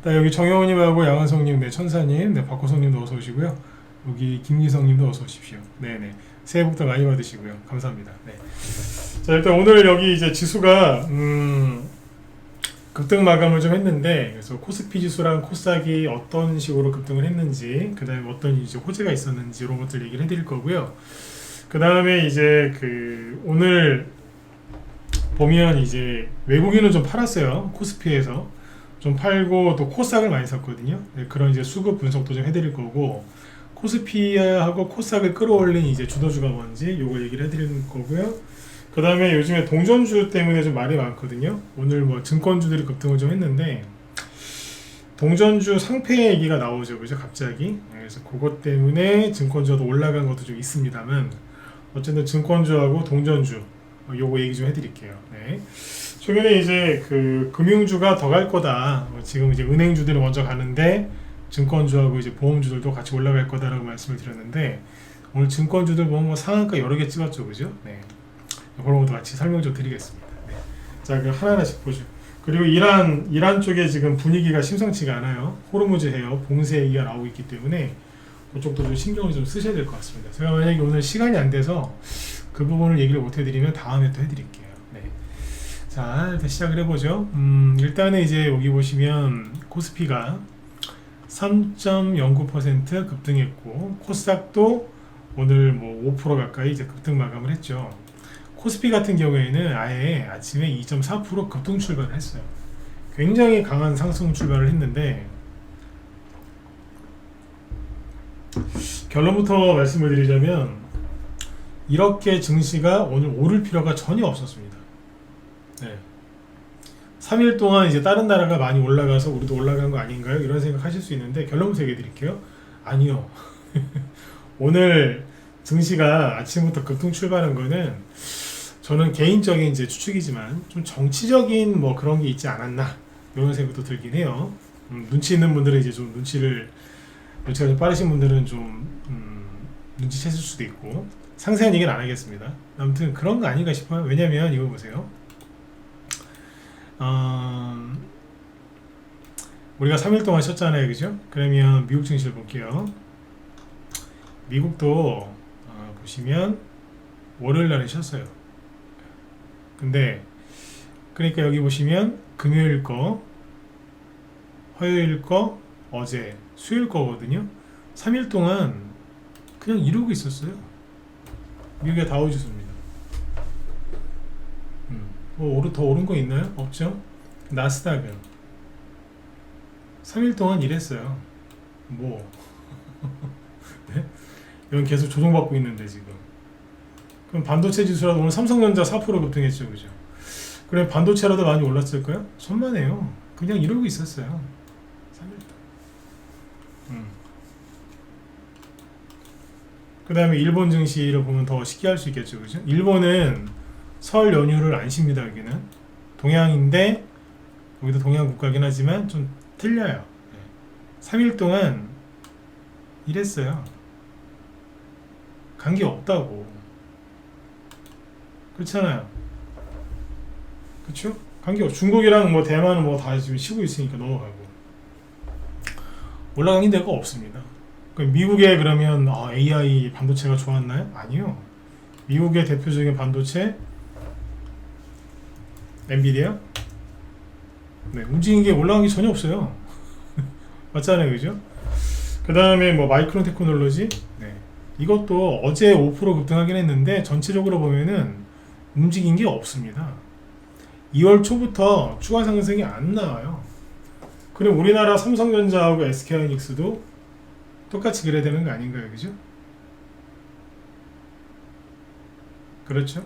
여기 정영호님하고 양은성님, 네, 천사님, 네, 박호성님도 어서 오시고요. 여기 김기성님도 어서 오십시오. 네네. 새해 복도 많이 받으시고요. 감사합니다. 네. 자, 일단 오늘 여기 이제 지수가 급등 마감을 좀 했는데, 그래서 코스피 지수랑 코스닥이 어떤 식으로 급등을 했는지, 그 다음에 어떤 이제 호재가 있었는지 이런 것들 얘기를 해드릴 거고요. 그 다음에 이제 오늘 보면 이제 외국인은 좀 팔았어요. 코스피에서 좀 팔고 또 코스닥을 많이 샀거든요. 네, 그런 이제 수급 분석도 좀 해드릴 거고, 코스피하고 코스닥을 끌어올린 이제 주도주가 뭔지 요걸 얘기를 해드릴 거고요. 그 다음에 요즘에 동전주 때문에 좀 말이 많거든요. 오늘 뭐 증권주들이 급등을 좀 했는데 동전주 상패 얘기가 나오죠, 그죠? 갑자기. 그래서 그것 때문에 증권주도 올라간 것도 좀 있습니다만, 어쨌든 증권주하고 동전주 요거 얘기 좀 해드릴게요. 네. 최근에 이제 금융주가 더 갈 거다. 지금 이제 은행주들이 먼저 가는데 증권주하고 이제 보험주들도 같이 올라갈 거다라고 말씀을 드렸는데, 오늘 증권주들 보면 뭐 상한가 여러 개 찍었죠, 그죠? 네. 그런 것도 같이 설명 좀 드리겠습니다. 네. 자, 그럼 하나하나씩 보죠. 그리고 이란 쪽에 지금 분위기가 심상치가 않아요. 호르무즈해요. 봉쇄 얘기가 나오고 있기 때문에 그쪽도 좀 신경을 좀 쓰셔야 될 것 같습니다. 제가 만약에 오늘 시간이 안 돼서 그 부분을 얘기를 못 해드리면 다음에 또 해드릴게요. 네. 자, 일단 시작을 해보죠. 일단은 이제 여기 보시면 코스피가 3.09% 급등했고, 코스닥도 오늘 뭐 5% 가까이 이제 급등 마감을 했죠. 코스피 같은 경우에는 아예 아침에 2.4% 급등 출발을 했어요. 굉장히 강한 상승 출발을 했는데, 결론부터 말씀을 드리자면 이렇게 증시가 오늘 오를 필요가 전혀 없었습니다. 네. 3일 동안 이제 다른 나라가 많이 올라가서 우리도 올라간 거 아닌가요? 이런 생각 하실 수 있는데, 결론부터 얘기해 드릴게요. 아니요. 오늘 증시가 아침부터 급등 출발한 거는 저는 개인적인 이제 추측이지만 좀 정치적인 뭐 그런 게 있지 않았나 이런 생각도 들긴 해요. 눈치 있는 분들은 이제 좀 눈치가 좀 빠르신 분들은 좀 눈치챘을 수도 있고, 상세한 얘기는 안 하겠습니다. 아무튼 그런 거 아닌가 싶어요. 왜냐면 이거 보세요. 우리가 3일 동안 쉬었잖아요, 그죠? 그러면 미국 증시를 볼게요. 미국도 보시면 월요일 날에 쉬었어요. 근데 그러니까 여기 보시면 금요일 거, 화요일 거, 어제, 수요일 거거든요. 3일 동안 그냥 이러고 있었어요. 미국의 다우지수입니다. 뭐 더 오른 거 있나요? 없죠? 나스닥은 3일 동안 이랬어요. 뭐 네? 이건 계속 조정받고 있는데 지금. 그럼 반도체 지수라도 오늘 삼성전자 4% 급등했죠, 그죠? 그래 반도체라도 많이 올랐을까요? 천만에요. 그냥 이러고 있었어요. 3일 동안. 그 다음에 일본 증시를 보면 더 쉽게 할 수 있겠죠, 그죠? 일본은 설 연휴를 안 쉽니다. 여기는 동양인데, 여기도 동양 국가긴 하지만 좀 틀려요. 3일 동안 이랬어요. 관계 없다고. 그렇잖아요. 그쵸? 관계 없. 중국이랑 뭐 대만은 뭐 다 지금 쉬고 있으니까 넘어가고. 올라간 데가 없습니다. 미국에 그러면 AI 반도체가 좋았나요? 아니요. 미국의 대표적인 반도체 엔비디아? 네, 움직인 게 올라간 게 전혀 없어요. 맞잖아요, 그죠? 그 다음에 뭐 마이크론 테크놀로지? 네. 이것도 어제 5% 급등하긴 했는데 전체적으로 보면은 움직인 게 없습니다. 2월 초부터 추가 상승이 안 나와요. 그럼 우리나라 삼성전자하고 SK하이닉스도 똑같이 그래야 되는 거 아닌가요, 그죠? 그렇죠?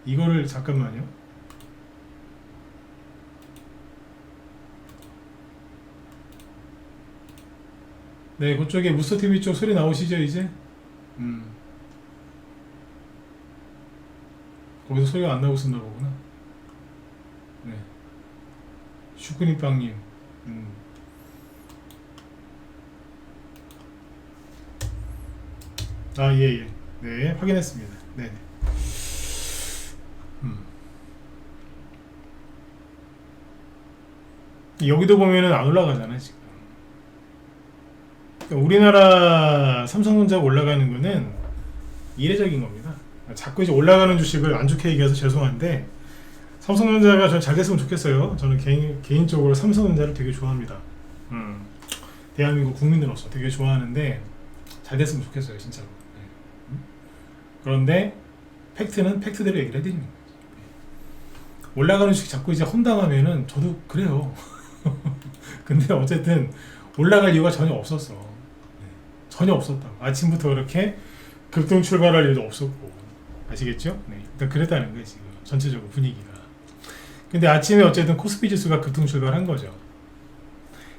이거를 잠깐만요. 네, 그쪽에 무스터TV 쪽 소리 나오시죠, 이제? 거기서 소리가 안 나고 있었나 보구나. 네. 슈크림빵님. 예, 예. 네, 확인했습니다. 네. 여기도 보면은 안 올라가잖아 지금. 그러니까 우리나라 삼성전자가 올라가는 거는 이례적인 겁니다. 자꾸 이제 올라가는 주식을 안 좋게 얘기해서 죄송한데 삼성전자가 전 잘 됐으면 좋겠어요. 저는 개인적으로 삼성전자를 되게 좋아합니다. 대한민국 국민으로서 되게 좋아하는데 잘 됐으면 좋겠어요 진짜로. 네. 그런데 팩트는 팩트대로 얘기를 해드리는 거예요. 올라가는 주식 자꾸 이제 험담하면은 저도 그래요. 근데 어쨌든 올라갈 이유가 전혀 없었어. 네. 전혀 없었다. 아침부터 그렇게 급등 출발할 일도 없었고 아시겠죠? 네. 일단 그랬다는 거예요 지금 전체적으로 분위기가. 근데 아침에 어쨌든 코스피 지수가 급등 출발한 거죠.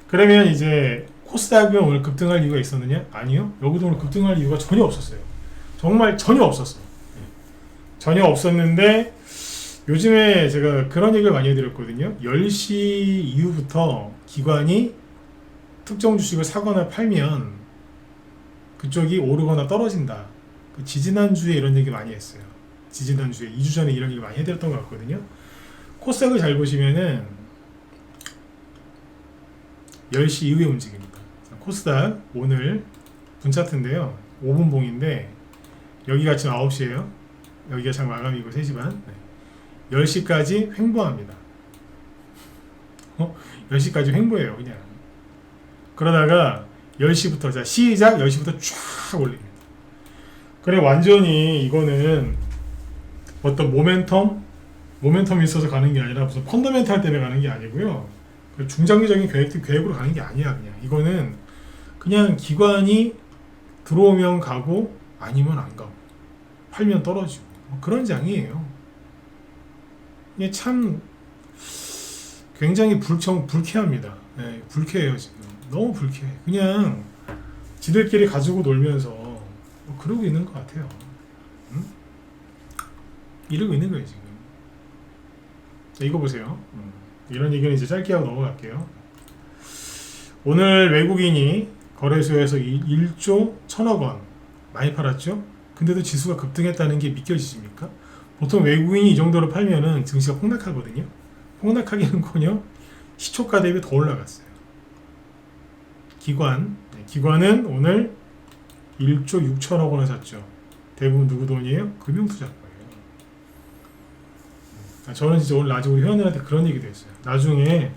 그러면 이제 코스닥은 오늘 급등할 이유가 있었느냐? 아니요. 여기도 오늘 급등할 이유가 전혀 없었어요. 정말 전혀 없었어. 네. 전혀 없었는데 요즘에 제가 그런 얘기를 많이 해드렸거든요. 10시 이후부터 기관이 특정 주식을 사거나 팔면 그쪽이 오르거나 떨어진다. 그 지지난주에 이런 얘기 많이 했어요. 지지난주에 2주 전에 이런 얘기 많이 해드렸던 것 같거든요. 코스닥을 잘 보시면은 10시 이후에 움직입니다. 코스닥 오늘 분차트인데요. 5분 봉인데 여기가 지금 9시에요. 여기가 장 마감이고 3시 반. 네. 10시까지 횡보합니다. 10시까지 횡보해요 그냥. 그러다가 10시부터 자 시작 10시부터 쫙 올립니다. 그래 완전히 이거는 어떤 모멘텀이 있어서 가는 게 아니라 무슨 펀더멘탈 때문에 가는 게 아니고요. 중장기적인 계획으로 가는 게 아니야. 그냥 이거는 그냥 기관이 들어오면 가고 아니면 안 가고 팔면 떨어지고 뭐 그런 장이에요. 이게 참 굉장히 불쾌합니다. 네, 불쾌해요 지금. 너무 불쾌해. 그냥 지들끼리 가지고 놀면서 뭐 그러고 있는 것 같아요. 응? 이러고 있는 거예요 지금. 자, 이거 보세요. 이런 얘기는 이제 짧게 하고 넘어갈게요. 오늘 외국인이 거래소에서 1조 1천억 원 많이 팔았죠? 근데도 지수가 급등했다는 게 믿겨지십니까? 보통 외국인이 이 정도로 팔면은 증시가 폭락하거든요. 폭락하기는커녕 시초가 대비 더 올라갔어요. 기관은 오늘 1조 6천억 원을 샀죠. 대부분 누구 돈이에요? 금융투자 거예요. 저는 진짜 오늘 나중에 우리 회원들한테 그런 얘기도 했어요. 나중에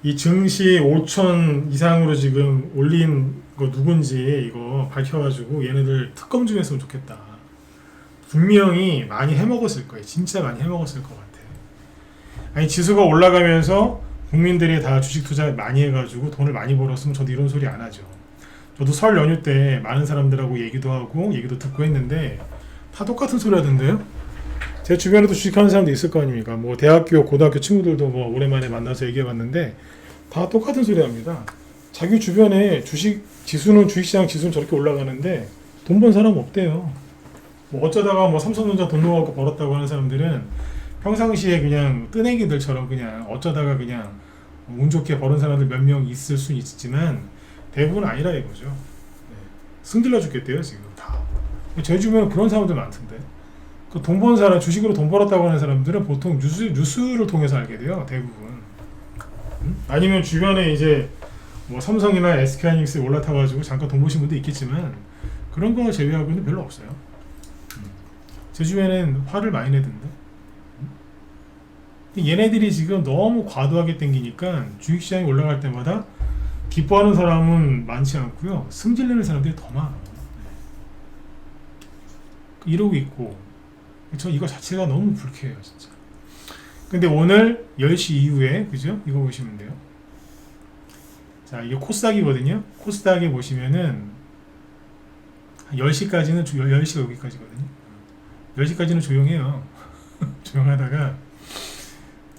이 증시 5천 이상으로 지금 올린 거 누군지 이거 밝혀가지고 얘네들 특검 좀 했으면 좋겠다. 분명히 많이 해먹었을 거예요. 진짜 많이 해먹었을 것 같아. 아니 지수가 올라가면서 국민들이 다 주식 투자 많이 해가지고 돈을 많이 벌었으면 저도 이런 소리 안 하죠. 저도 설 연휴 때 많은 사람들하고 얘기도 하고 얘기도 듣고 했는데 다 똑같은 소리 하던데요. 제 주변에도 주식하는 사람도 있을 거 아닙니까? 뭐 대학교, 고등학교 친구들도 뭐 오랜만에 만나서 얘기해봤는데 다 똑같은 소리 합니다. 자기 주변에 주식시장 지수는 저렇게 올라가는데 돈 번 사람 없대요. 뭐 어쩌다가 뭐 삼성전자 돈 넣어갖고 벌었다고 하는 사람들은 평상시에 그냥 뜨내기들처럼 그냥 어쩌다가 그냥 운 좋게 버는 사람들 몇 명 있을 수 있지만 대부분 아니라 이거죠. 네. 승질나 죽겠대요 지금 다. 제 주변에 그런 사람들 많던데. 그 돈 버는 사람, 주식으로 돈 벌었다고 하는 사람들은 보통 뉴스를 통해서 알게 돼요 대부분. 아니면 주변에 이제 뭐 삼성이나 SK하이닉스에 올라타가지고 잠깐 돈 버신 분도 있겠지만 그런 거 제외하고는 별로 없어요. 제 주변에는 화를 많이 내던데. 얘네들이 지금 너무 과도하게 땡기니까 주식시장이 올라갈 때마다 기뻐하는 사람은 많지 않고요. 승질내는 사람들이 더 많아. 이러고 있고 저 이거 자체가 너무 불쾌해요 진짜. 근데 오늘 10시 이후에 그죠? 이거 보시면 돼요. 자 이게 코스닥이거든요. 코스닥에 보시면은 10시까지는 10시가 여기까지거든요. 10시까지는 조용해요. 조용하다가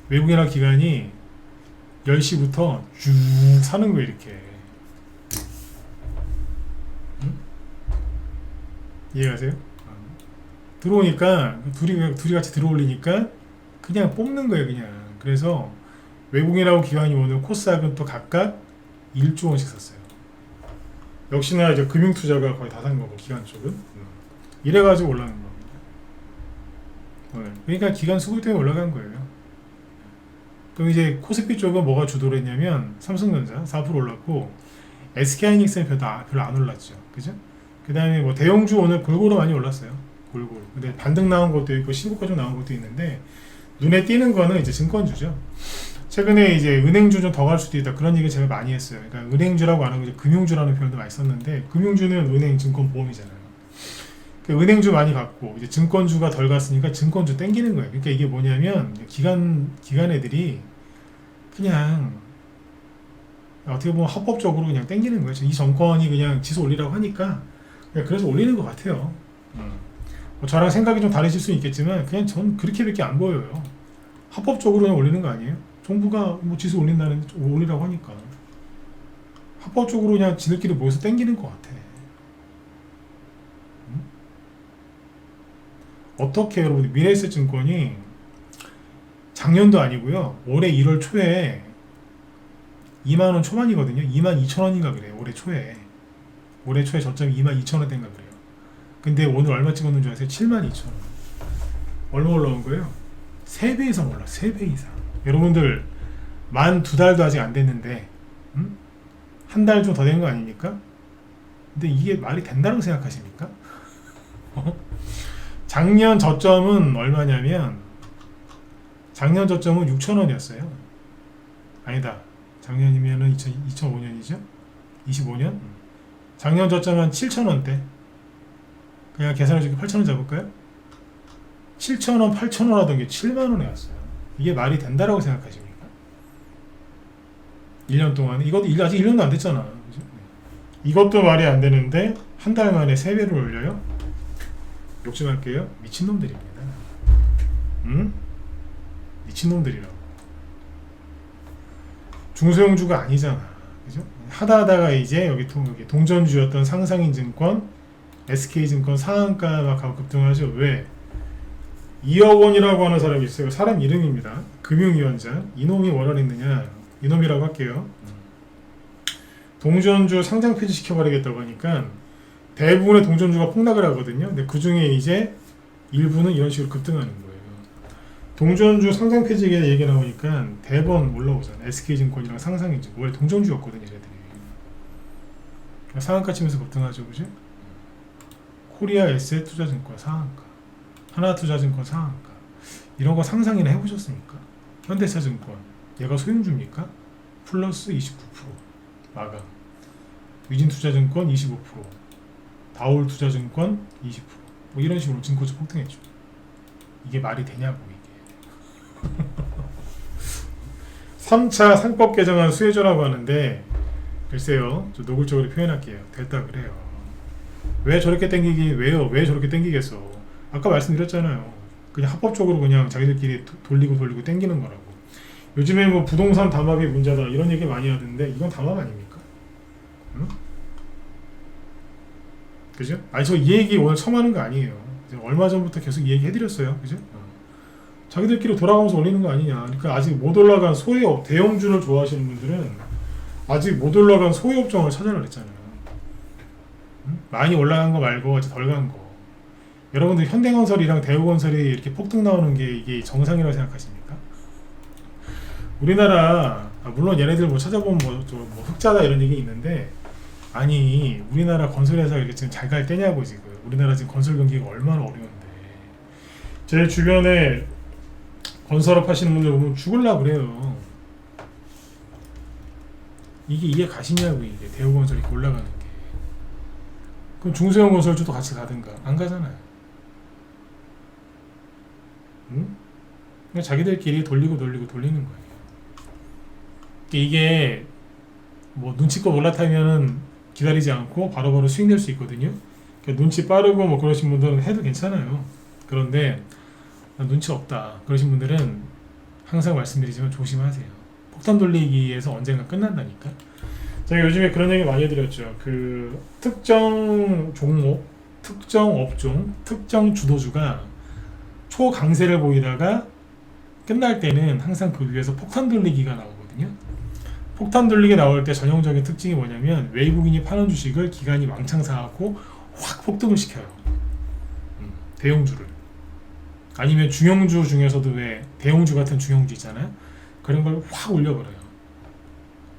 외국인화 기관이 10시부터 쭉 사는 거예요 이렇게. 응? 이해가세요? 들어오니까 둘이 같이 들어올리니까 그냥 뽑는 거예요 그냥. 그래서 외국인하고 기관이 오늘 코스닥은 또 각각 1조 원씩 샀어요. 역시나 이제 금융투자가 거의 다 산 거고 기관 쪽은 이래가지고 올라간 겁니다. 오늘. 그러니까 기관 수급 때문에 올라간 거예요. 그럼 이제 코스피 쪽은 뭐가 주도를 했냐면 삼성전자 4% 올랐고 SK하이닉스는 별로 안 올랐죠. 그죠? 그 다음에 뭐 대형주 오늘 골고루 많이 올랐어요. 골고루. 근데 반등 나온 것도 있고 신고가 좀 나온 것도 있는데 눈에 띄는 거는 이제 증권주죠. 최근에 이제 은행주 좀 더 갈 수도 있다 그런 얘기 제가 많이 했어요. 그러니까 은행주라고 안 하고 이제 금융주라는 표현도 많이 썼는데 금융주는 은행, 증권, 보험이잖아요. 그 은행주 많이 갔고 이제 증권주가 덜 갔으니까 증권주 땡기는 거예요. 그러니까 이게 뭐냐면 기관 애들이 그냥 어떻게 보면 합법적으로 그냥 땡기는 거예요. 이 정권이 그냥 지수 올리라고 하니까 그냥 그래서 올리는 것 같아요. 뭐 저랑 생각이 좀 다르실 수 있겠지만 그냥 전 그렇게밖에 안 보여요. 합법적으로 그냥 올리는 거 아니에요? 정부가 뭐 지수 올리라고 하니까 합법적으로 그냥 지들끼리 모여서 땡기는 것 같아. 어떻게 여러분 미래에셋증권이 작년도 아니고요 올해 1월 초에 2만원 초반이거든요. 22,000원인가 그래요. 올해 초에 저점이 22,000원대인가 그래요. 근데 오늘 얼마 찍었는 줄 아세요? 72,000원. 얼마 올라온 거예요? 3배 이상 올라. 3배 이상. 여러분들 만 2달도 아직 안 됐는데 한 달 좀 더 된 거 아닙니까? 근데 이게 말이 된다고 생각하십니까? 작년 저점은 얼마냐면 작년 저점은 6,000원이었어요. 아니다. 작년이면은 2005년이죠? 25년? 작년 저점은 7,000원대. 그냥 계산해주기 8,000원 잡을까요? 7,000원, 8,000원 하던 게 7만원에 왔어요. 이게 말이 된다라고 생각하십니까? 1년 동안 이것도 아직 1년도 안 됐잖아. 그죠? 이것도 말이 안 되는데 한 달 만에 3배를 올려요? 욕심할게요. 미친놈들입니다. 미친놈들이라고. 중소형주가 아니잖아. 그죠? 하다가 이제 여기 동전주였던 상상인증권, SK증권 상한가 막 하고 급등하죠. 왜? 2억 원이라고 하는 사람이 있어요. 사람 이름입니다. 금융위원장. 이놈이 뭐라 했느냐. 이놈이라고 할게요. 동전주 상장 폐지시켜버리겠다고 하니까 대부분의 동전주가 폭락을 하거든요. 근데 그 중에 이제 일부는 이런 식으로 급등하는 거예요. 동전주 상장 폐지 얘기 나오니까 대번 올라오잖아. SK증권이랑 상상인증권. 원래 동전주였거든요, 얘들이. 상한가 치면서 급등하죠, 그죠? 코리아 에셋 투자증권 상한가, 하나투자증권 상한가. 이런 거 상상이나 해보셨습니까? 현대차증권 얘가 소형주입니까? 플러스 29% 마감. 위진투자증권 25%, 다올투자증권 20%. 뭐 이런 식으로 증권주 폭등했죠. 이게 말이 되냐고 이게. 3차 상법 개정안 수혜조라고 하는데 글쎄요, 저 노골적으로 표현할게요. 됐다 그래요. 왜 저렇게 왜 저렇게 땡기겠어? 아까 말씀드렸잖아요. 그냥 합법적으로 그냥 자기들끼리 돌리고 땡기는 거라고. 요즘에 뭐 부동산 담합이 문제다 이런 얘기 많이 하던데 이건 담합 아닙니까? 응? 그죠? 아니 저 이 얘기 오늘 처음 하는 거 아니에요. 얼마 전부터 계속 이 얘기 해드렸어요. 그죠? 자기들끼리 돌아가면서 올리는 거 아니냐. 그러니까 아직 못 올라간 소액업, 대형주를 좋아하시는 분들은 아직 못 올라간 소액업종을 찾아라 그랬잖아요. 응? 많이 올라간 거 말고 아직 덜 간 거. 여러분들 현대건설이랑 대우건설이 이렇게 폭등 나오는 게 이게 정상이라고 생각하십니까? 우리나라 물론 얘네들 뭐 찾아보면 뭐 흑자다 이런 얘기 있는데 아니 우리나라 건설회사가 이렇게 지금 잘 갈 때냐고. 지금 우리나라 지금 건설 경기가 얼마나 어려운데 제 주변에 건설업 하시는 분들 보면 죽을라 그래요. 이게 이해 가시냐고. 이게 대우건설이 이렇게 올라가는 게. 그럼 중소형 건설주도 같이 가든가. 안 가잖아요. 응? 그냥 자기들끼리 돌리는 거예요. 이게 뭐 눈치껏 올라타면은 기다리지 않고 바로바로 수익 낼 수 있거든요. 그러니까 눈치 빠르고 뭐 그러신 분들은 해도 괜찮아요. 그런데 눈치 없다 그러신 분들은 항상 말씀드리지만 조심하세요. 폭탄 돌리기에서 언젠가 끝난다니까. 제가 요즘에 그런 얘기 많이 해드렸죠. 그 특정 종목, 특정 업종, 특정 주도주가 초강세를 보이다가 끝날 때는 항상 그 위에서 폭탄 돌리기가 나오거든요. 폭탄 돌리기 나올 때 전형적인 특징이 뭐냐면 외국인이 파는 주식을 기관이 왕창 사갖고 확 폭등을 시켜요. 대형주를. 아니면 중형주 중에서도 왜 대형주 같은 중형주 있잖아요. 그런 걸 확 올려버려요.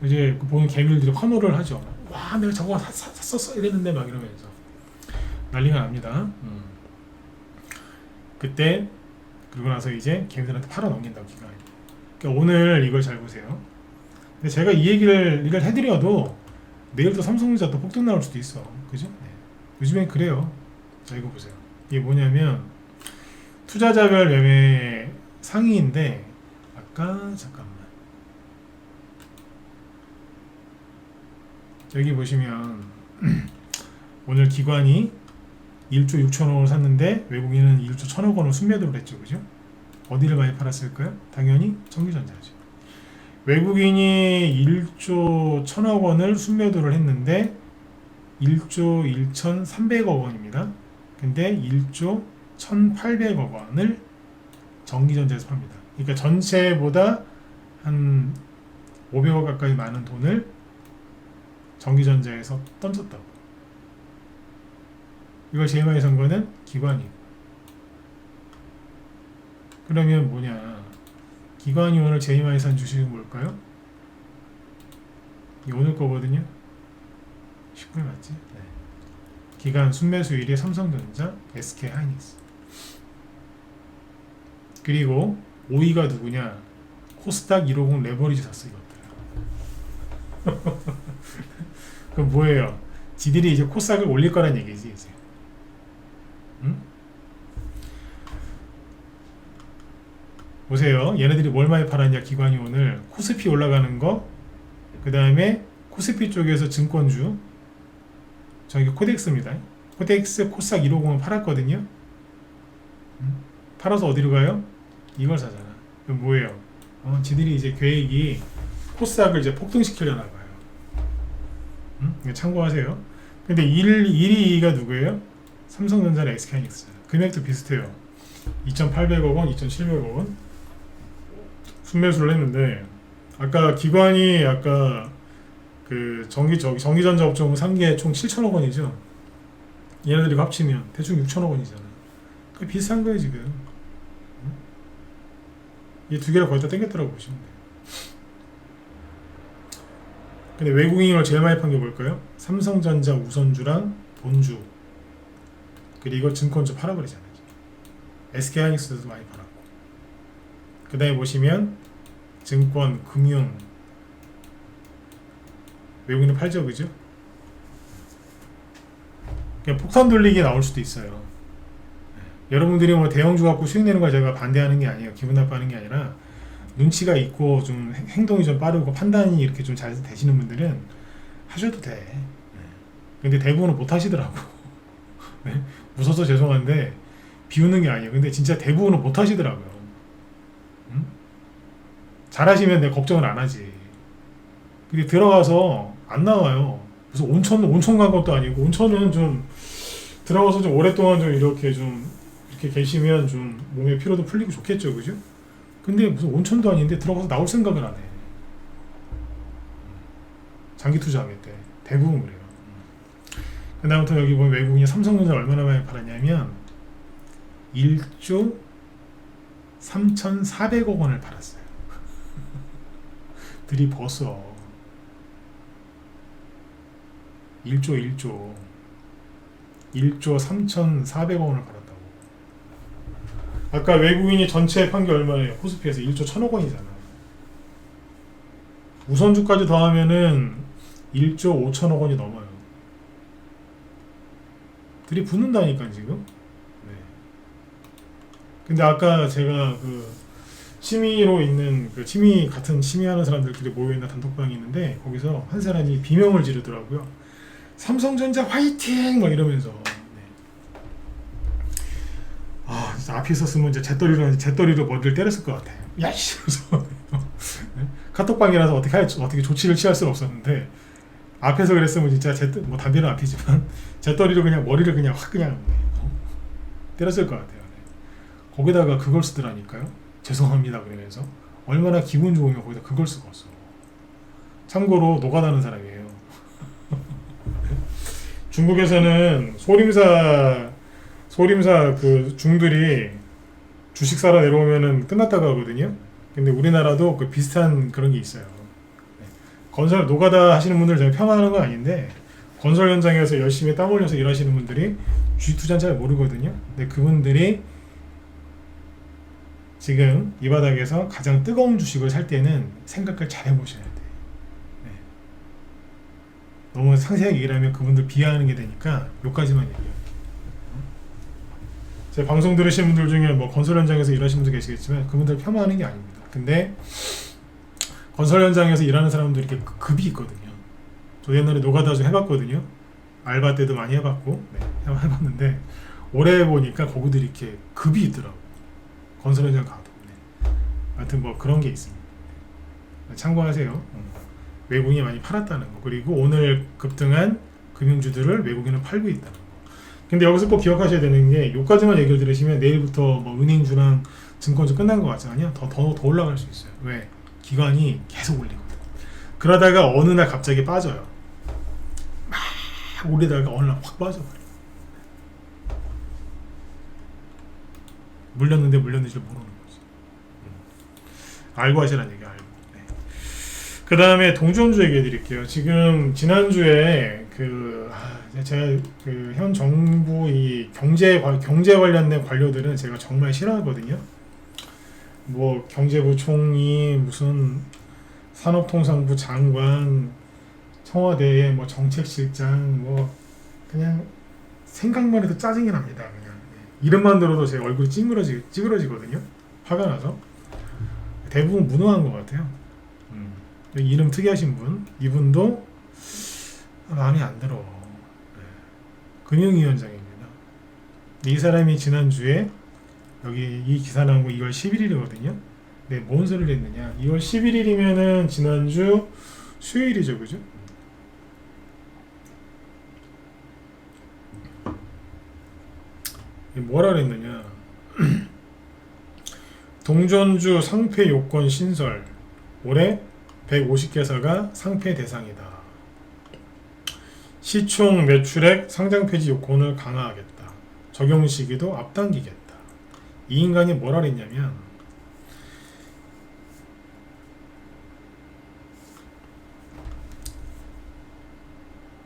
이제 그 보는 개미들이 환호를 하죠. 와, 내가 저거 샀었어 이랬는데 막 이러면서 난리가 납니다. 그때 그러고 나서 이제 개미들한테 팔아넘긴다고 기관이. 그러니까 오늘 이걸 잘 보세요. 근데 제가 이 얘기를 해드려도 내일 또 삼성전자 또 폭등 나올 수도 있어. 그죠? 네. 요즘엔 그래요. 자, 이거 보세요. 이게 뭐냐면 투자자별 매매 상위인데 아까 잠깐만 여기 보시면 오늘 기관이 1조 6천억 원을 샀는데 외국인은 1조 1천억 원을 순매도를 했죠. 그죠? 어디를 많이 팔았을까요? 당연히 전기전자죠. 외국인이 1조 1천억 원을 순매도를 했는데 1조 1,300억 원입니다. 근데 1조 1,800억 원을 전기전자에서 팝니다. 그러니까 전체보다 한 500억 가까이 많은 돈을 전기전자에서 던졌다고. 이걸 제일 많이 산 거는 기관이고. 그러면 뭐냐? 기관이 오늘 제일 많이 산 주식은 뭘까요? 이 오늘 거거든요. 19일 맞지? 네. 기관 순매수 1위 삼성전자, SK하이닉스. 그리고 5위가 누구냐? 코스닥 150 레버리지 샀어 이것들. 그럼 뭐예요? 지들이 이제 코스닥을 올릴 거란 얘기지 이제. 응? 보세요. 얘네들이 뭘 많이 팔았냐? 기관이 오늘 코스피 올라가는 거, 그 다음에 코스피 쪽에서 증권주, 저기 코덱스입니다. 코덱스 코스닥 150은 팔았거든요. 팔아서 어디로 가요? 이걸 사잖아. 그럼 뭐예요? 지들이 이제 계획이 코스닥을 이제 폭등시키려나 봐요. 이거 참고하세요. 근데 1위, 2위가 누구예요? 삼성전자랑 SK하이닉스. 금액도 비슷해요. 2,800억 원, 2,700억 원 순매수를 했는데, 아까 기관이 아까 그 전기전자 업종 3개 총 7천억 원이죠. 얘네들이 합치면 대충 6천억 원이잖아. 그 비슷한 거예요 지금. 이 두 개를 거의 다 땡겼더라고 보시면 돼요. 근데 외국인을 제일 많이 판 게 뭘까요? 삼성전자 우선주랑 본주, 그리고 증권주 팔아버리잖아요. SK하이닉스도 많이 팔았고, 그 다음에 보시면 증권, 금융 외국인은 팔죠, 그죠? 그냥 폭탄 돌리기 나올 수도 있어요. 여러분들이 뭐 대형주 갖고 수익 내는 걸 제가 반대하는 게 아니에요. 기분 나빠하는 게 아니라 눈치가 있고 좀 행동이 좀 빠르고 판단이 이렇게 좀 잘 되시는 분들은 하셔도 돼. 근데 대부분은 못 하시더라고. 웃어서 죄송한데 비웃는 게 아니에요. 근데 진짜 대부분은 못 하시더라고요. 잘하시면 내가 걱정을 안 하지. 근데 들어가서 안 나와요. 그래서 온천 간 것도 아니고, 온천은 좀 들어가서 좀 오랫동안 좀 이렇게 계시면 좀 몸의 피로도 풀리고 좋겠죠, 그죠? 근데 무슨 온천도 아닌데 들어가서 나올 생각을 안 해. 장기 투자하겠 때 대부분 그래요. 그다음부터 여기 보면 외국인이 삼성전자 얼마나 많이 팔았냐면 1조 3,400억 원을 팔았어요. 들이벗어. 1조 3,400억 원을 팔았다고. 아까 외국인이 전체 판 게 얼마예요? 코스피에서 1조 1,000억 원이잖아. 우선주까지 더하면은 1조 5천억 원이 넘어요. 들이붓는다니까 지금. 네. 근데 아까 제가 그 취미로 있는 그 같은 취미하는 사람들끼리 모여있는 단톡방이 있는데, 거기서 한 사람이 비명을 지르더라고요. 삼성전자 화이팅! 막 이러면서. 네. 아, 진짜 앞에 있었으면 이제 잿더리로 머리를 때렸을 것 같아. 야이씨! 네? 카톡방이라서 어떻게 조치를 취할 수가 없었는데, 앞에서 그랬으면 진짜 뭐 담배는 앞이지만 잿더리로 그냥 머리를 그냥 확 그냥 때렸을 것 같아요. 네. 거기다가 그걸 쓰더라니까요. 죄송합니다 그러면서. 얼마나 기분 좋으면 거기다 그걸 쓰고 왔어. 참고로 노가다는 사람이에요. 중국에서는 소림사 그 중들이 주식 사러 내려오면은 끝났다고 하거든요. 근데 우리나라도 그 비슷한 그런 게 있어요. 네. 건설 노가다 하시는 분들 제가 폄하하는 건 아닌데 건설 현장에서 열심히 땀 흘려서 일하시는 분들이 주식 투자는 잘 모르거든요. 근데 그분들이 지금 이 바닥에서 가장 뜨거운 주식을 살 때는 생각을 잘 해보셔야 돼요. 네. 너무 상세하게 얘기를 하면 그분들 비하하는 게 되니까 여기까지만 얘기해요. 제 방송 들으시는 분들 중에 뭐 건설 현장에서 일하시는 분들 계시겠지만 그분들 폄하하는 게 아닙니다. 근데 건설 현장에서 일하는 사람들이 이렇게 급이 있거든요. 저 옛날에 노가다 좀 해봤거든요. 알바 때도 많이 해봤고 해봤는데 올해 보니까 거기들이 이렇게 급이 있더라고. 건설 현장 가도. 네. 하여튼 뭐 그런 게 있습니다. 참고하세요. 외국인이 많이 팔았다는 거, 그리고 오늘 급등한 금융주들을 외국인은 팔고 있다는 거. 근데 여기서 꼭 기억하셔야 되는 게 여기까지만 얘기를 들으시면 내일부터 뭐 은행주랑 증권주 끝난 것 같지 않냐? 더 올라갈 수 있어요. 왜? 기관이 계속 올리거든. 그러다가 어느 날 갑자기 빠져요. 막 올리다가 어느 날 확 빠져버려. 물렸는지 모르는 거지. 알고 하시라는 얘기 알고. 네. 그 다음에 동전주 얘기해 드릴게요. 지금 지난주에 제가 그 현 정부 이 경제 관련된 관료들은 제가 정말 싫어하거든요. 뭐 경제부 총리, 무슨 산업통상부 장관, 청와대의 뭐 정책실장, 뭐 그냥 생각만 해도 짜증이 납니다. 그냥 이름만 들어도 제 얼굴이 찌그러지거든요. 화가 나서. 대부분 무능한 것 같아요. 이름 특이하신 분, 이분도 마음에 안 들어. 네. 금융위원장입니다. 이 사람이 지난주에 여기 이 기사 나온 거 2월 11일이거든요. 네, 뭔 소리를 했느냐? 2월 11일이면은 지난주 수요일이죠, 그죠? 뭐라 그랬느냐? 동전주 상패 요건 신설. 올해 150개사가 상패 대상이다. 시총 매출액 상장 폐지 요건을 강화하겠다. 적용 시기도 앞당기겠다. 이 인간이 뭐라 그랬냐면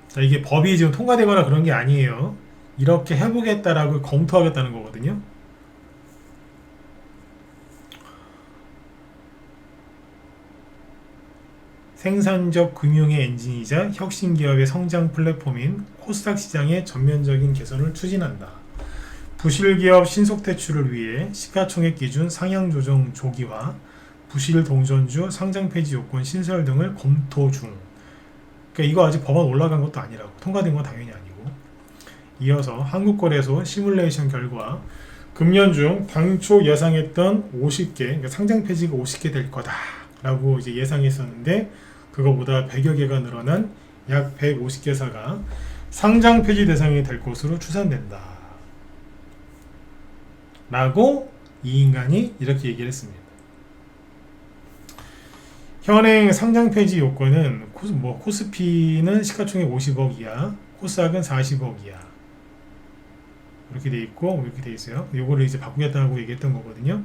자, 이게 법이 지금 통과되거나 그런 게 아니에요. 이렇게 해보겠다라고 검토하겠다는 거거든요. 생산적 금융의 엔진이자 혁신기업의 성장 플랫폼인 코스닥 시장의 전면적인 개선을 추진한다. 부실기업 신속 퇴출을 위해 시가총액 기준 상향 조정 조기화, 부실 동전주 상장 폐지 요건 신설 등을 검토 중. 그러니까 이거 아직 법안 올라간 것도 아니라고. 통과된 건 당연히 아니고. 이어서 한국거래소 시뮬레이션 결과 금년 중 당초 예상했던 50개, 그러니까 상장 폐지가 50개 될 거다라고 이제 예상했었는데 그거보다 100여 개가 늘어난 약 150개사가 상장 폐지 대상이 될 것으로 추산된다. 라고 이 인간이 이렇게 얘기를 했습니다. 현행 상장 폐지 요건은 코스피는 시가총액 50억 이하, 코스닥은 40억 이하 이렇게 돼 있고 이렇게 돼 있어요. 요거를 이제 바꾸겠다고 얘기했던 거거든요.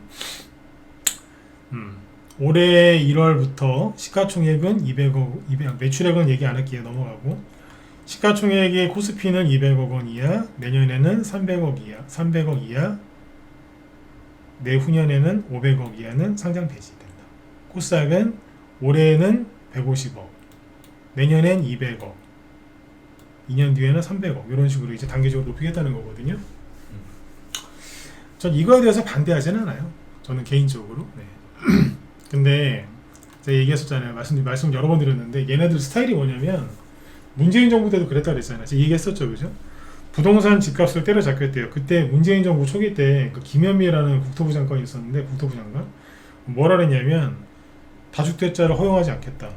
올해 1월부터 시가총액은 200억, 매출액은 얘기 안 할게요. 넘어가고 시가총액이 코스피는 200억 원 이하, 내년에는 300억 이하, 내후년에는 500억 이하는 상장 폐지된다. 코스닥은 올해는 150억, 내년엔 200억, 2년 뒤에는 300억 이런 식으로 이제 단계적으로 높이겠다는 거거든요. 전 이거에 대해서 반대하지는 않아요. 저는 개인적으로. 네. 근데 제가 얘기했었잖아요. 말씀 여러 번 드렸는데 얘네들 스타일이 뭐냐면 문재인 정부 때도 그랬다 그랬잖아요. 제가 얘기했었죠, 그죠? 부동산 집값을 때려잡겠대요. 그때 문재인 정부 초기 때 그 김현미라는 국토부 장관이 있었는데 국토부 장관 뭐라 그랬냐면 다주택자를 허용하지 않겠다.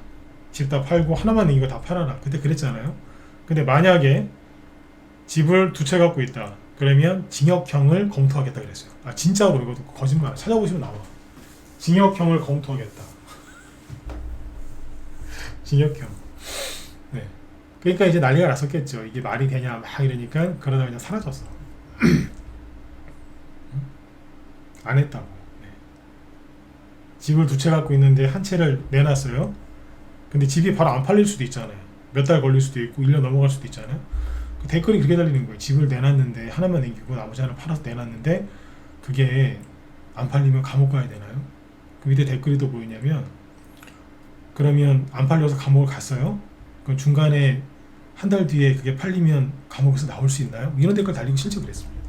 집 다 팔고 하나만 있는 거 다 팔아라. 그때 그랬잖아요. 근데 만약에 집을 두 채 갖고 있다. 그러면 징역형을 검토하겠다 그랬어요. 아 진짜로 이거 거짓말. 찾아보시면 나와. 징역형을 검토하겠다. 징역형. 네. 그러니까 이제 난리가 났었겠죠. 이게 말이 되냐 막 이러니까 그러다 그냥 사라졌어. 안 했다고. 네. 집을 두 채 갖고 있는데 한 채를 내놨어요. 근데 집이 바로 안 팔릴 수도 있잖아요. 몇 달 걸릴 수도 있고 1년 넘어갈 수도 있잖아요. 그 댓글이 그렇게 달리는 거예요. 집을 내놨는데 하나만 남기고 나머지 하나 팔아서 내놨는데 그게 안 팔리면 감옥 가야 되나요? 그 밑에 댓글이 또 뭐였냐면, 그러면 안 팔려서 감옥을 갔어요? 그럼 중간에 한 달 뒤에 그게 팔리면 감옥에서 나올 수 있나요? 이런 댓글 달리고 실제 그랬습니다.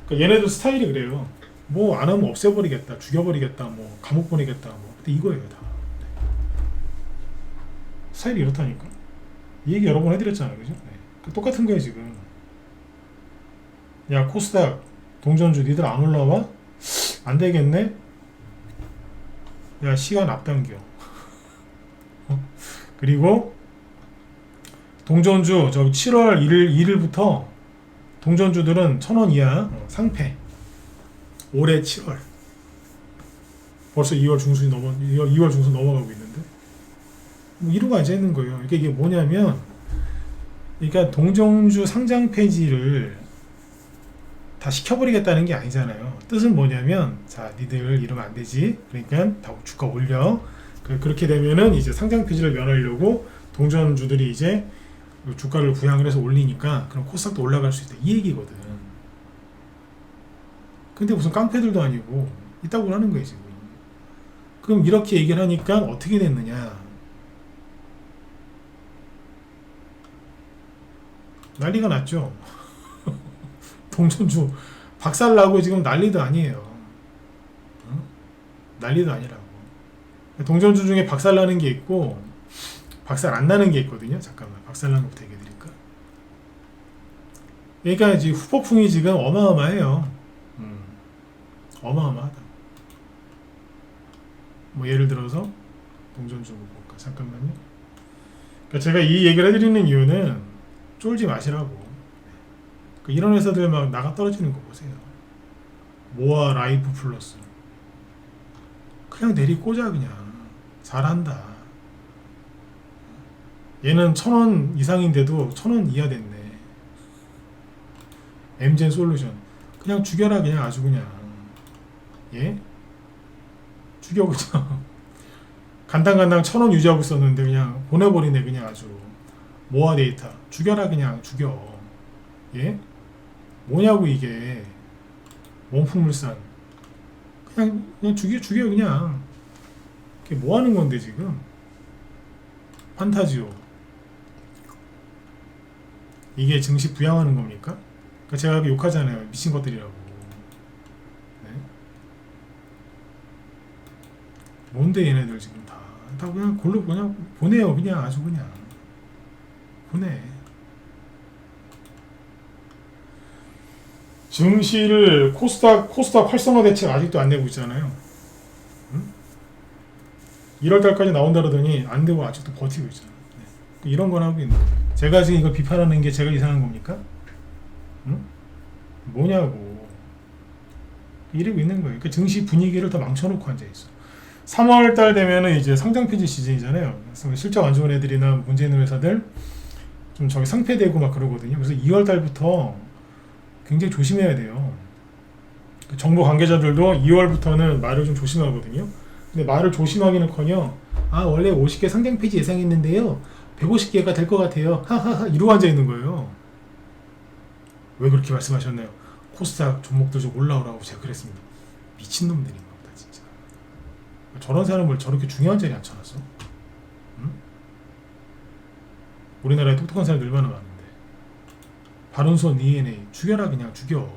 그러니까 얘네들 스타일이 그래요. 뭐 안 하면 없애버리겠다, 죽여버리겠다, 뭐 감옥 보내겠다, 뭐 근데 이거예요 다. 스타일이 이렇다니까. 이 얘기 여러 번 해드렸잖아요, 그죠? 네. 똑같은 거예요 지금. 야 코스닥 동전주 니들 안 올라와? 안 되겠네? 야 시간 앞당겨. 그리고 동전주 저기 7월 1일부터 동전주들은 1,000원 이하 상패. 올해 7월. 벌써 2월 중순이 2월 중순 넘어가고 있는데 뭐 이루고 앉아 있는 거예요. 이게 뭐냐면, 그러니까 동전주 상장 폐지를 다 시켜버리겠다는 게 아니잖아요. 뜻은 뭐냐면, 자 니들 이러면 안 되지. 그러니까 다 주가 올려. 그렇게 되면은 이제 상장 폐지를 면하려고 동전주들이 이제 주가를 부양을 해서 올리니까 그럼 코스닥도 올라갈 수 있다, 이 얘기거든. 근데 무슨 깡패들도 아니고 이따구로 하는 거예요 지금. 그럼 이렇게 얘기를 하니까 어떻게 됐느냐, 난리가 났죠. 동전주 박살나고 지금 난리도 아니에요. 응? 난리도 아니라고. 동전주 중에 박살나는 게 있고 박살 안 나는 게 있거든요. 잠깐만, 박살나는 것부터 얘기해 드릴까? 그러니까 지금 후폭풍이 지금 어마어마해요. 어마어마하다. 뭐 예를 들어서 동전주 볼까? 잠깐만요. 그러니까 제가 이 얘기를 해드리는 이유는 쫄지 마시라고. 이런 회사들 막 나가 떨어지는 거 보세요. 모아 라이프 플러스. 그냥 내리꽂아 그냥. 잘한다. 얘는 1,000원 이상인데도 1,000원 이하 됐네. 엠젠 솔루션. 그냥 죽여라 그냥, 아주 그냥. 예? 죽여 그냥. 간당간당 1,000원 유지하고 있었는데 그냥 보내버리네 그냥 아주. 모아 데이터. 죽여라 그냥, 죽여. 예? 뭐냐고 이게. 원품물산. 그냥 죽여 그냥. 이게 뭐 하는 건데 지금? 판타지오. 이게 증시 부양하는 겁니까? 그러니까 제가 욕하잖아요. 미친 것들이라고. 네? 뭔데 얘네들 지금 다 그냥 골로 그냥 보내요. 그냥 아주 그냥 보내. 증시를 코스닥 활성화 대책 아직도 안 내고 있잖아요. 응? 1월달까지 나온다 그러더니 안 되고 아직도 버티고 있잖아요. 네. 이런 건 하고 있는 거예요. 제가 지금 이거 비판하는 게 제가 이상한 겁니까? 응? 뭐냐고. 이러고 있는 거예요. 그러니까 증시 분위기를 더 망쳐놓고 앉아있어. 3월달 되면은 이제 상장 폐지 시즌이잖아요. 그래서 실적 안 좋은 애들이나 문제 있는 회사들 좀 저기 상폐되고 막 그러거든요. 그래서 2월달부터 굉장히 조심해야 돼요. 정부 관계자들도 2월부터는 말을 좀 조심하거든요. 근데 말을 조심하기는커녕 원래 50개 상장 폐지 예상했는데요 150개가 될 것 같아요. 하하하 이러고 앉아 있는 거예요. 왜 그렇게 말씀하셨나요? 코스닥 종목들 좀 올라오라고 제가 그랬습니다. 미친놈들인가 보다 진짜. 저런 사람을 저렇게 중요한 자리에 앉혀놨어? 응? 우리나라에 똑똑한 사람들 얼마나 많은데. 바른손 ENA 죽여라 그냥, 죽여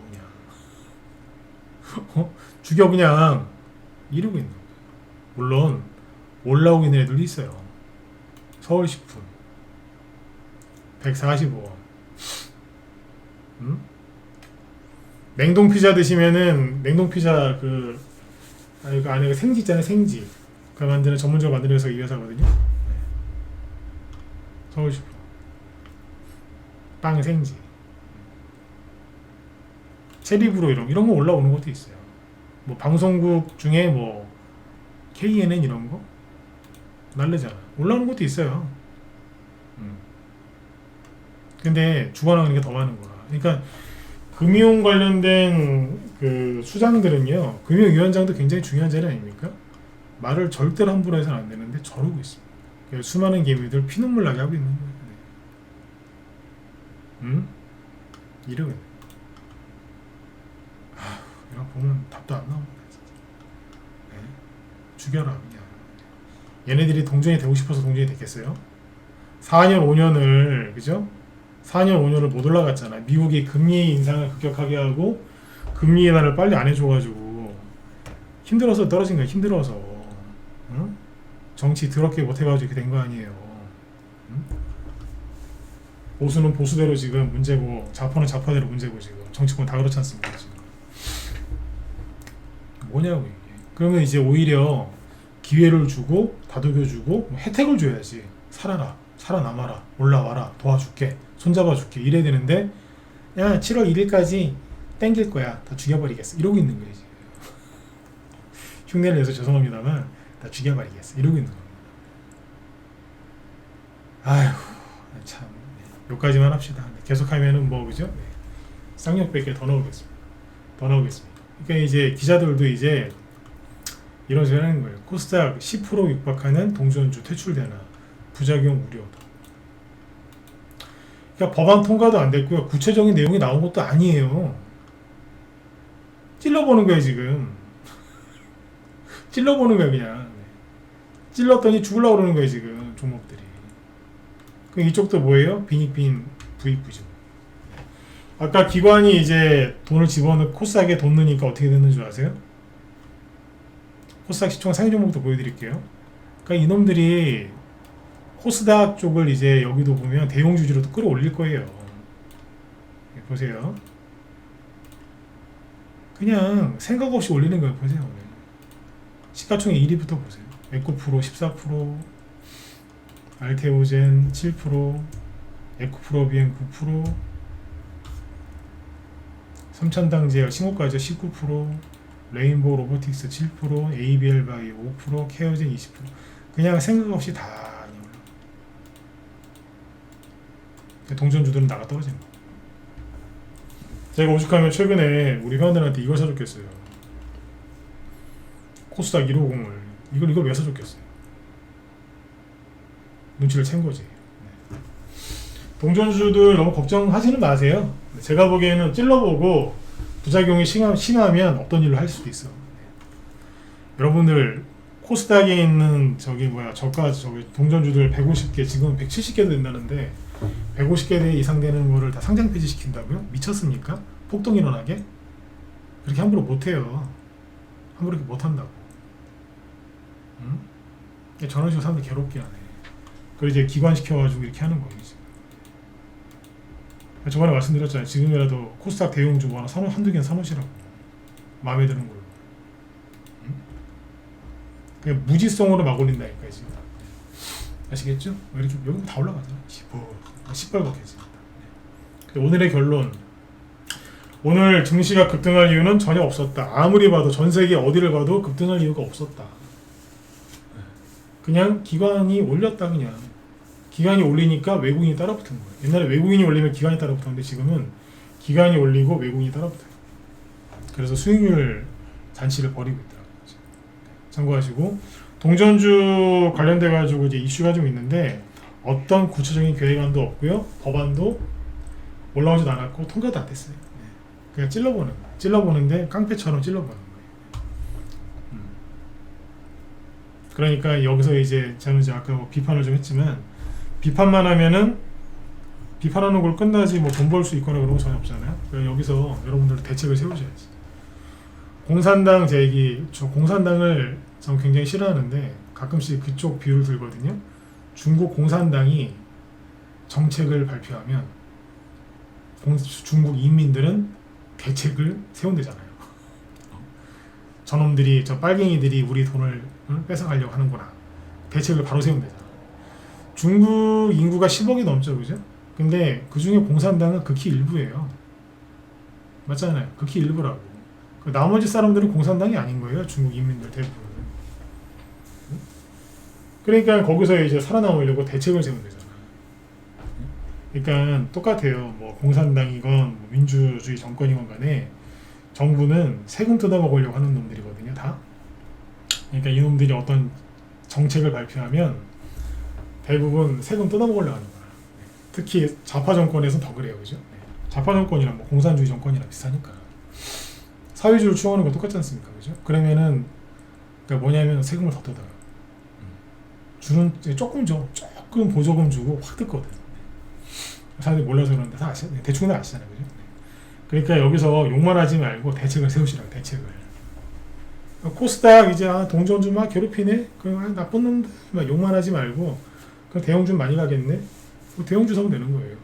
그냥. 죽여 그냥. 이러고 있는 거예요. 물론 올라오고 있는 애들도 있어요. 서울식품 145원. 응? 냉동 피자 드시면은 냉동 피자 그 안에 생지 있잖아요. 생지 그 만드는 전문적으로 만드는 회사가 이 회사거든요. 네. 서울식품 빵 생지 체리브로 이런 거 올라오는 것도 있어요. 뭐 방송국 중에 뭐 KNN 이런 거 날르잖아. 올라오는 것도 있어요. 근데 죽어나가는 게 더 많은 거라. 그러니까 금융 관련된 그 수장들은요, 금융위원장도 굉장히 중요한 자리 아닙니까? 말을 절대로 함부로 해서는 안 되는데 저러고 있습니다. 그러니까 수많은 개미들 피눈물 나게 하고 있는 거예요. 네. 응? 이러고 있네. 이거 보면 답도 안 나옵니다. 진짜. 네. 죽여라 그냥. 얘네들이 동전이 되고 싶어서 동전이 됐겠어요? 4년 5년을 그죠? 4년 5년을 못 올라갔잖아. 미국이 금리 인상을 급격하게 하고 금리 인하를 빨리 안 해줘가지고 힘들어서 떨어진 거야. 힘들어서. 응? 정치 더럽게 못해가지고 이렇게 된 거 아니에요. 응? 보수는 보수대로 지금 문제고 좌파는 좌파대로 문제고 지금 정치권 다 그렇지 않습니까 지금. 뭐냐고 이게. 그러면 이제 오히려 기회를 주고 다독여주고 혜택을 줘야지. 살아라, 살아남아라, 올라와라, 도와줄게, 손잡아줄게 이래야 되는데 야 7월 1일까지 땡길 거야, 다 죽여버리겠어 이러고 있는 거예요 지금. 흉내를 내서 죄송합니다만 다 죽여버리겠어 이러고 있는 겁니다. 아휴 참 여기까지만 합시다. 계속하면은 뭐 그죠? 쌍욕밖에 더 나오겠습니다. 더 나오겠습니다. 그러니까 이제 기자들도 이제 이런 소리 하는 거예요. 코스닥 10% 육박하는 동전주 퇴출되나 부작용 우려다. 그러니까 법안 통과도 안 됐고요. 구체적인 내용이 나온 것도 아니에요. 찔러보는 거예요 지금. 찔러보는 거예요 그냥. 찔렀더니 죽으려고 그러는 거예요 지금 종목들이. 그럼 이쪽도 뭐예요? 빈익빈 부익부죠. 아까 기관이 이제 돈을 집어넣고 코스닥에 돈 넣으니까 어떻게 되는 줄 아세요? 코스닥 시총 상위 종목도 보여드릴게요. 그러니까 이놈들이 코스닥 쪽을 이제 여기도 보면 대용주주로도 끌어올릴 거예요. 보세요. 그냥 생각 없이 올리는 거예요. 보세요. 시가총액 1위부터 보세요. 에코프로 14%, 알테오젠 7%, 에코프로비엔 9%, 삼천당제약 신고가죠 19%, 레인보우 로보틱스 7%, ABL 바이오 5%, 케어젠 20%. 그냥 생각 없이 다 올라. 동전주들은 나가 떨어지는 거. 제가 오죽하면 최근에 우리 회원들한테 이걸 사줬겠어요. 코스닥 150을 이걸 왜 사줬겠어요? 눈치를 챈 거지. 동전주들 너무 걱정하지는 마세요. 제가 보기에는 찔러보고 부작용이 심하면 없던 일로 할 수도 있어. 여러분들 코스닥에 있는 저가 동전주들 150개 지금 170개도 된다는데 150개 이상 되는 거를 다 상장 폐지 시킨다고요? 미쳤습니까? 폭동 일어나게? 그렇게 함부로 못해요. 함부로 이렇게 못한다고. 응? 저런 식으로 사람들 괴롭게 하네. 그리고 이제 기관시켜가지고 이렇게 하는 거예요. 저번에 말씀드렸잖아요. 지금이라도 코스닥 대용주 뭐 하나 한두 개는 사놓으시라고. 마음에 드는 걸로. 응? 그냥 무지성으로 막 올린다니까 지금. 아시겠죠? 이렇게 여기 다 올라가잖아. 시뻘겋게. 오늘의 결론. 오늘 증시가 급등할 이유는 전혀 없었다. 아무리 봐도 전 세계 어디를 봐도 급등할 이유가 없었다. 그냥 기관이 올렸다 그냥. 기관이 올리니까 외국인이 따라붙은 거예요. 옛날에 외국인이 올리면 기관이 따라붙었는데 지금은 기관이 올리고 외국인이 따라붙어요. 그래서 수익률 잔치를 벌이고 있더라고요. 참고하시고 동전주 관련돼 가지고 이제 이슈가 좀 있는데 어떤 구체적인 계획안도 없고요. 법안도 올라오지도 않았고 통과도 안 됐어요. 그냥 찔러보는데 깡패처럼 찔러보는 거예요. 그러니까 여기서 이제 저는 이제 아까 비판을 좀 했지만 비판만 하면은 비판하는 걸 끝나지 뭐 돈 벌 수 있거나 그런 거 전혀 없잖아요. 그러니까 여기서 여러분들 대책을 세우셔야지. 공산당 저 공산당을 전 굉장히 싫어하는데 가끔씩 그쪽 비유를 들거든요. 중국 공산당이 정책을 발표하면 중국 인민들은 대책을 세운대잖아요. 저놈들이 저 빨갱이들이 우리 돈을 뺏어가려고 하는구나. 대책을 바로 세운대잖아. 중국 인구가 10억이 넘죠, 그죠? 근데 그 중에 공산당은 극히 일부예요. 맞잖아요. 극히 일부라고. 그 나머지 사람들은 공산당이 아닌 거예요. 중국 인민들 대부분. 그러니까 거기서 이제 살아남으려고 대책을 세운대잖아. 그러니까 똑같아요. 뭐 공산당이건 뭐 민주주의 정권이건 간에 정부는 세금 뜯어먹으려고 하는 놈들이거든요. 다. 그러니까 이놈들이 어떤 정책을 발표하면 대부분 세금 뜯어먹으려고 하는 거야. 특히 좌파 정권에서 더 그래요, 그죠? 좌파 정권이랑 뭐 공산주의 정권이랑 비슷하니까 사회주의를 추구하는 거 똑같지 않습니까, 그죠? 그러면은 그러니까 뭐냐면 세금을 더 뜯어요. 주는 조금 줘, 조금 보조금 주고 확 뜯거든. 사람들이 몰라서 그러는데 다 대충 아시잖아요, 그죠? 그러니까 여기서 욕만 하지 말고 대책을 세우시라고, 대책을. 코스닥 이제 동전주 막 괴롭히네, 그 나쁜 놈들 막 욕만 하지 말고 그 대형주 많이 가겠네, 대형주 사면 되는 거예요.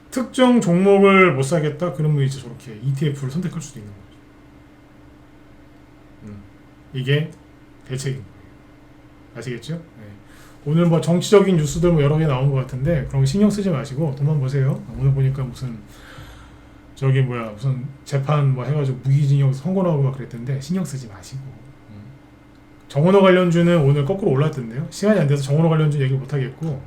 특정 종목을 못 사겠다, 그러면 이제 저렇게 ETF를 선택할 수도 있는 거죠. 이게 대책인 거예요. 아시겠죠? 네. 오늘 뭐 정치적인 뉴스들 뭐 여러 개 나온 것 같은데 그런 거 신경 쓰지 마시고 돈만 보세요. 오늘 보니까 무슨 저기 뭐야 무슨 재판 뭐 해가지고 무기징역 선고 나오고 막 그랬던데 신경 쓰지 마시고. 정원호 관련주는 오늘 거꾸로 올랐던데요. 시간이 안 돼서 정원호 관련주 얘기 못 하겠고,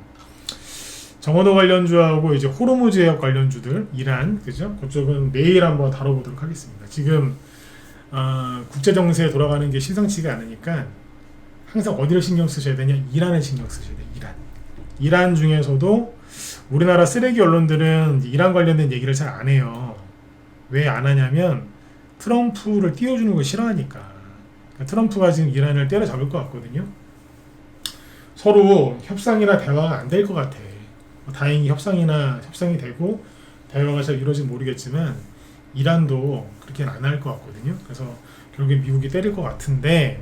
정원호 관련주하고 이제 호르무즈 해역 관련주들 이란, 그죠? 그쪽은 내일 한번 다뤄보도록 하겠습니다. 지금 국제 정세에 돌아가는 게 심상치가 않으니까 항상 어디를 신경 쓰셔야 되냐? 이란을 신경 쓰셔야 돼요. 이란 중에서도 우리나라 쓰레기 언론들은 이란 관련된 얘기를 잘 안 해요. 왜 안 하냐면 트럼프를 띄워주는 거 싫어하니까. 그러니까 트럼프가 지금 이란을 때려잡을 것 같거든요. 서로 협상이나 대화가 안 될 것 같아. 다행히 협상이 되고 대화가 잘 이루어지면 모르겠지만 이란도 그렇게는 안 할 것 같거든요. 그래서 결국에 미국이 때릴 것 같은데,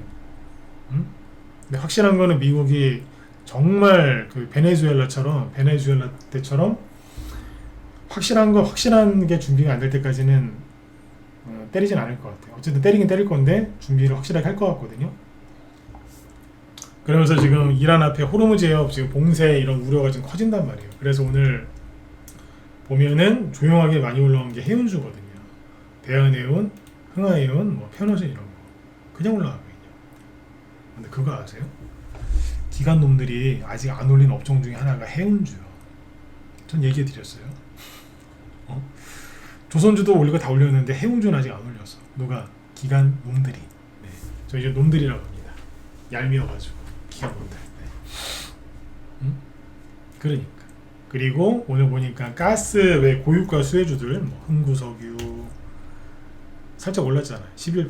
근데 확실한 거는 미국이 정말 그 베네수엘라 때처럼 확실한 게 준비가 안 될 때까지는 때리진 않을 것 같아요. 어쨌든 때리긴 때릴 건데 준비를 확실하게 할 것 같거든요. 그러면서 지금 이란 앞에 호르무즈 해협 지금 봉쇄 이런 우려가 지금 커진단 말이에요. 그래서 오늘 보면은 조용하게 많이 올라온 게 해운주거든요. 대한해운, 흥하해운, 뭐 편어전 이런 거 그냥 올라가거든요. 근데 그거 아세요? 기관 놈들이 아직 안 올린 업종 중에 하나가 해운주요. 전 얘기해 드렸어요. 조선주도 올리고 다 올렸는데 해운주는 아직 안 올렸어. 누가? 기관 놈들이. 네. 저 이제 놈들이라고 합니다. 얄미워가지고 기관 놈들. 네. 그러니까. 그리고 오늘 보니까 가스 외 고유가 수혜주들, 뭐 흥구석유 살짝 올랐잖아요. 11%.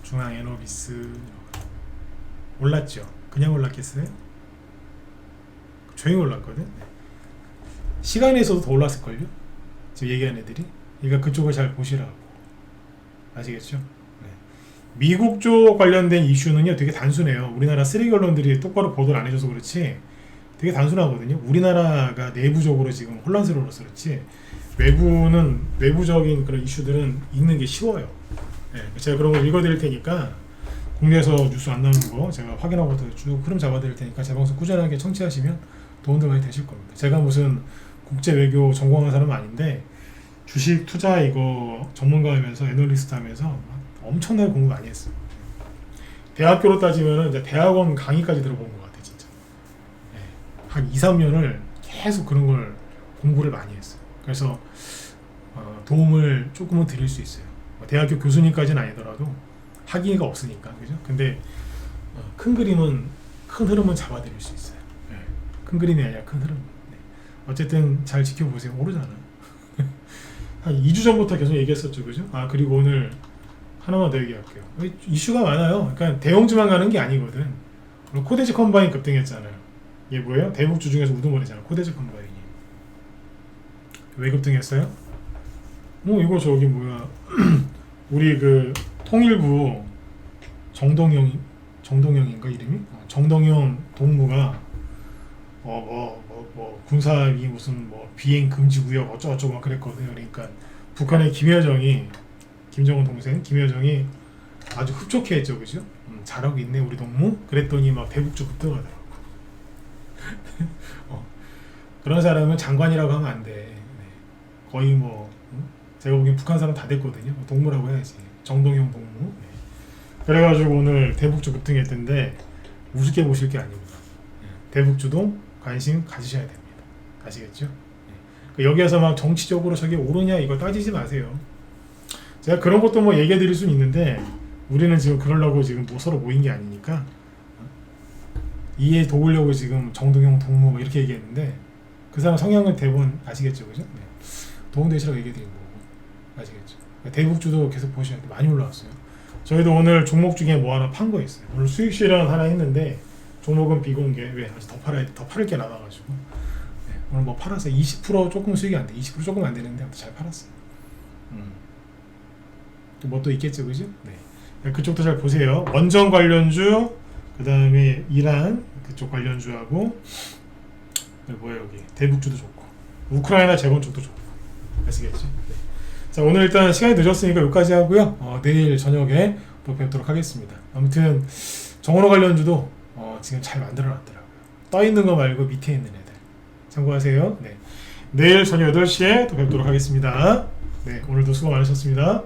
중앙에너비스 올랐죠. 그냥 올랐겠어요? 조용히 올랐거든. 네. 시간에서도 더 올랐을걸요? 지금 얘기한 애들이. 그러니까 그쪽을 잘 보시라고. 아시겠죠? 네. 미국 쪽 관련된 이슈는요 되게 단순해요. 우리나라 쓰레기 언론들이 똑바로 보도를 안 해줘서 그렇지 되게 단순하거든요. 우리나라가 내부적으로 지금 혼란스러워서 그렇지 외부적인 그런 이슈들은 읽는 게 쉬워요. 네. 제가 그런 거 읽어드릴 테니까 국내에서 뉴스 안 나오는 거 제가 확인하고 쭉 흐름 잡아드릴 테니까 제 방송 꾸준하게 청취하시면 도움들 많이 되실 겁니다. 제가 무슨 국제 외교 전공하는 사람은 아닌데 주식 투자 이거 전문가이면서 애널리스트 하면서 엄청나게 공부 많이 했어요. 대학교로 따지면은 이제 대학원 강의까지 들어본 것 같아 진짜. 네. 한 2, 3년을 계속 그런 걸 공부를 많이 했어요. 그래서 도움을 조금은 드릴 수 있어요. 대학교 교수님까지는 아니더라도 학위가 없으니까, 그죠? 근데 큰 그림은 큰 흐름은 잡아드릴 수 있어요. 네. 큰 그림이 아니라 큰 흐름. 네. 어쨌든 잘 지켜보세요. 모르잖아. 한 2주 전부터 계속 얘기했었죠, 그죠? 그리고 오늘 하나만 더 얘기할게요. 이슈가 많아요. 그러니까 대형주만 가는 게 아니거든. 코데지 컴바인 급등했잖아요. 이게 뭐예요? 대북주 중에서 우두머리잖아. 코데지 컴바인이. 왜 급등했어요? 이거 저기 뭐야? 우리 그 통일부 정동영인가 이름이? 정동영 동무가 군사위 무슨 뭐 비행 금지 구역 어쩌고저쩌고 막 그랬거든요. 그러니까 북한의 김정은 동생 김여정이 아주 흡족해 했죠, 그죠? 잘하고 있네 우리 동무. 그랬더니 막 대북주 급등하더라고. 그런 사람은 장관이라고 하면 안 돼. 네. 거의 제가 보기엔 북한 사람 다 됐거든요. 동무라고 해야지. 정동영 동무. 네. 그래가지고 오늘 대북주 급등했던데 우습게 보실 게 아닙니다. 대북주도 관심 가지셔야 됩니다. 아시겠죠? 네. 여기에서 막 정치적으로 저게 옳으냐 이거 따지지 마세요. 제가 그런 것도 얘기해 드릴 수는 있는데 우리는 지금 그러려고 지금 뭐 서로 모인 게 아니니까 이해 도우려고 지금 정동영 동무 뭐 이렇게 얘기했는데 그 사람 성향을 대부분 아시겠죠, 그죠? 네. 도움되시라고 얘기해드린 거고 아시겠죠? 대북주도 계속 보셔야 돼. 많이 올라왔어요. 저희도 오늘 종목 중에 뭐 하나 판 거 있어요. 오늘 수익 실현 하나 했는데 종목은 비공개. 왜? 아직 더 팔을 게 남아가지고. 네. 오늘 뭐 팔아서 20% 조금 수익이 안 돼. 20% 조금 안 되는데 아무튼 잘 팔았어요. 뭐 또 있겠죠, 그죠? 네. 그쪽도 잘 보세요. 원전 관련주, 그 다음에 이란 그쪽 관련주하고 뭐야 여기 대북주도 좋고 우크라이나 재건 쪽도 좋고 아시겠죠? 네. 자, 오늘 일단 시간이 늦었으니까 여기까지 하고요. 내일 저녁에 또 뵙도록 하겠습니다. 아무튼 정원호 관련주도 지금 잘 만들어놨더라고요. 떠 있는 거 말고 밑에 있는 애들 참고하세요. 네. 내일 저녁 8시에 또 뵙도록 하겠습니다. 네, 오늘도 수고 많으셨습니다.